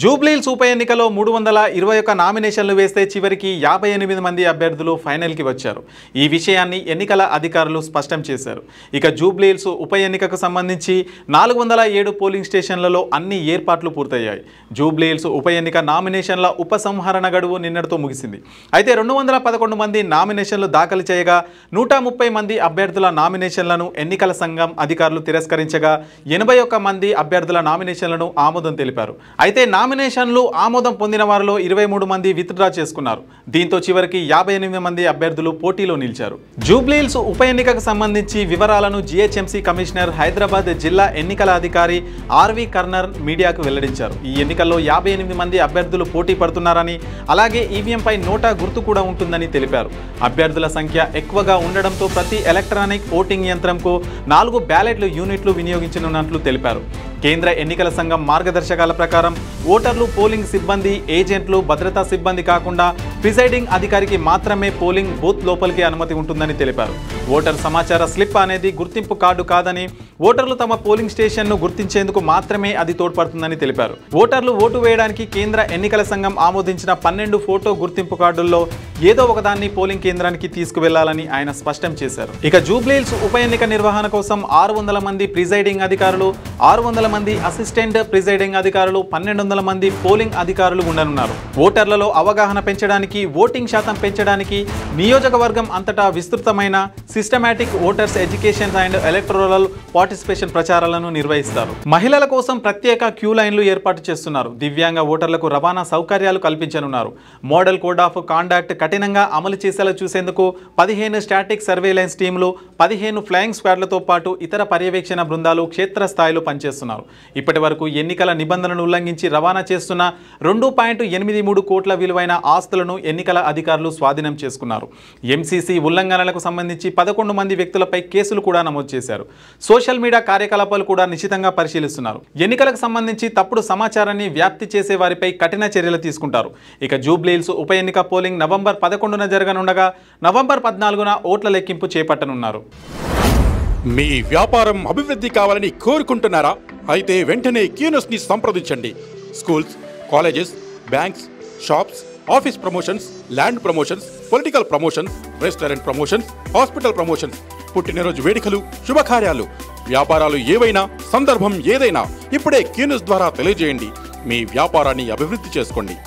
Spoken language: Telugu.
జూబ్లీహిల్స్ ఉప ఎన్నికలో 321 నామినేషన్లు వేస్తే చివరికి 58 మంది అభ్యర్థులు ఫైనల్కి వచ్చారు. ఈ విషయాన్ని ఎన్నికల అధికారులు స్పష్టం చేశారు. ఇక జూబ్లీహిల్స్ ఉప ఎన్నికకు సంబంధించి 407 పోలింగ్ స్టేషన్లలో అన్ని ఏర్పాట్లు పూర్తయ్యాయి. జూబ్లీహిల్స్ ఉప ఎన్నిక నామినేషన్ల ఉపసంహరణ గడువు నిన్నటితో ముగిసింది. అయితే 211 మంది నామినేషన్లు దాఖలు చేయగా 130 మంది అభ్యర్థుల నామినేషన్లను ఎన్నికల సంఘం అధికారులు తిరస్కరించగా 81 మంది అభ్యర్థుల నామినేషన్లను ఆమోదం తెలిపారు. అయితే నామినేషన్లు ఆమోదం పొందిన వారిలో 23 మంది విత్డ్రా చేసుకున్నారు. దీంతో చివరికి 58 మంది అభ్యర్థులు పోటీలో నిలిచారు. జూబ్లీహిల్స్ ఉప ఎన్నికకు సంబంధించి వివరాలను జీహెచ్ఎంసీ కమిషనర్ హైదరాబాద్ జిల్లా ఎన్నికల అధికారి ఆర్వి కర్నర్ మీడియాకు వెల్లడించారు. ఈ ఎన్నికల్లో 58 మంది అభ్యర్థులు పోటీ పడుతున్నారని, అలాగే ఈవీఎంపై నోటా గుర్తు కూడా ఉంటుందని తెలిపారు. అభ్యర్థుల సంఖ్య ఎక్కువగా ఉండడంతో ప్రతి ఎలక్ట్రానిక్ ఓటింగ్ యంత్రంకు 4 బ్యాలెట్ యూనిట్లు వినియోగించనున్నట్లు తెలిపారు. కేంద్ర ఎన్నికల సంఘం మార్గదర్శకాల ప్రకారం ఓటర్లు, పోలింగ్ సిబ్బంది, ఏజెంట్లు, భద్రతా సిబ్బంది కాకుండా ప్రిసైడింగ్ అధికారికి మాత్రమే పోలింగ్ బూత్ లోపలికి అనుమతి ఉంటుందని తెలిపారు. ఓటర్ సమాచార స్లిప్ అనేది గుర్తింపు కార్డు కాదని, ఓటర్లు తమ పోలింగ్ స్టేషన్ను గుర్తించేందుకు మాత్రమే అది తోడ్పడుతుందని తెలిపారు. ఓటర్లు ఓటు వేయడానికి కేంద్ర ఎన్నికల సంఘం ఆమోదించిన 12 ఫోటో గుర్తింపు కార్డుల్లో ఏదో ఒకదాన్ని పోలింగ్ కేంద్రానికి తీసుకువెళ్లాలని ఆయన స్పష్టం చేశారు. ఇక జూబ్లీహిల్స్ ఉప ఎన్నిక నిర్వహణ కోసం 600 మంది ప్రిసైడింగ్ అధికారులు, 600 మంది అసిస్టెంట్ ప్రిసైడింగ్ అధికారులు, 1200 మంది పోలింగ్ అధికారులు ఉండనున్నారు. ఓటర్లలో అవగాహన పెంచడానికి, ఓటింగ్ శాతం పెంచడానికి నియోజకవర్గం అంతటా విస్తృతమైన systematic voters education and electoral participation ప్రచారాలను నిర్వహిస్తారు. మహిళల కోసం ప్రత్యేక క్యూ లైన్లు ఏర్పాటు చేస్తున్నారు. దివ్యాంగ ఓటర్లకు రవాణా సౌకర్యాలు కల్పించనున్నారు. మోడల్ కోడ్ ఆఫ్ కాండక్ట్ కఠినంగా అమలు చేసేలా చూసేందుకు 15 స్టాటిక్ సర్వేలెన్స్ టీంలు, 15 ఫ్లయింగ్ స్క్వాడ్లతో పాటు ఇతర పర్యవేక్షణ బృందాలు క్షేత్రస్థాయిలో పనిచేస్తున్నారు. ఇప్పటి వరకు ఎన్నికల నిబంధనలను ఉల్లంఘించి రవాణా చేస్తున్న 2.83 కోట్ల విలువైన ఆస్తులను ఎన్నికల అధికారులు స్వాధీనం చేసుకున్నారు. ఎంసీసీ ఉల్లంఘనలకు సంబంధించి 11 మంది వ్యక్తులపై కేసులు కూడా నమోదు చేశారు. సోషల్ మీడియా కార్యకలాపాలు కూడా నిశితంగా పరిశీలిస్తున్నారు. ఎన్నికలకు సంబంధించి తప్పుడు సమాచారాన్ని వ్యాప్తి చేసే వారిపై కఠిన చర్యలు తీసుకుంటారు. ఇక జూబ్లీహిల్స్ ఉప ఎన్నిక పోలింగ్ నవంబర్ 11న జరగనుండగా నవంబర్ 14న ఓట్ల లెక్కింపు చేపట్టనున్నారు. మీ వ్యాపారం అభివృద్ధి కావాలని కోరుకుంటున్నారా? అయితే వెంటనే క్యూనస్ని సంప్రదించండి. Schools, colleges, banks, shops, office promotions, land promotions, political promotions, restaurant promotions, hospital promotions, పుట్టినరోజు వేడుకలు, శుభకార్యాలు, వ్యాపారాలు ఏవైనా, సందర్భం ఏదైనా ఇప్పుడే క్యూనస్ ద్వారా తెలియజేయండి. మీ వ్యాపారాన్ని అభివృద్ధి చేసుకోండి.